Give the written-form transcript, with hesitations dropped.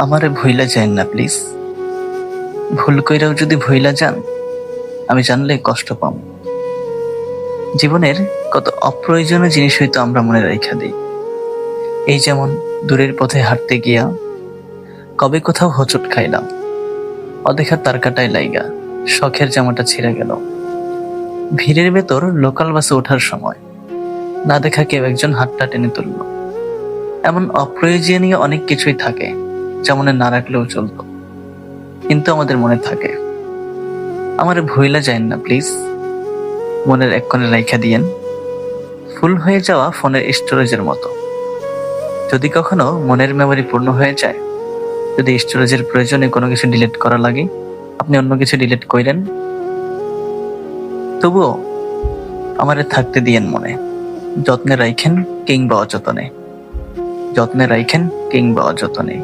আমারে ভুইলা যায়েন না প্লিজ। ভুল কইরাও যদি ভুইলা যান, আমি জানলে কষ্ট পাম। জীবনের কত অপ্রয়োজনীয় জিনিস হয়তো আমরা মনে রাইখা দিই। এই যেমন দূরের পথে হাঁটতে গিয়া কবে কোথাও হোঁচট খাইলাম, অদেখা তার কাটায় লাইগা শখের জামাটা ছিঁড়ে গেল। ভিড়ের ভেতর লোকাল বাসে ওঠার সময় না দেখা কেউ একজন হাতটা টেনে তুলল। এমন অপ্রয়োজনীয় অনেক কিছুই থাকে যা মনে না রাখলেও চলতো, কিন্তু আমাদের মনে থাকে। আমারে ভুইলা যায়েন না প্লিজ, মনের এক কোণে রাইখা দিয়েন। ফুল হয়ে যাওয়া ফোনের স্টোরেজের মতো। যদি কখনো মনের মেমরি পূর্ণ হয়ে যায়, যদি স্টোরেজের প্রয়োজনে কোনো কিছু ডিলিট করা লাগে, আপনি অন্য কিছু ডিলিট কইরেন, তবুও আমারে থাকতে দিয়েন মনে। যত্নে রাইখেন কিংবা অযতনে, যত্নে রাইখেন কিংবা অযতনে।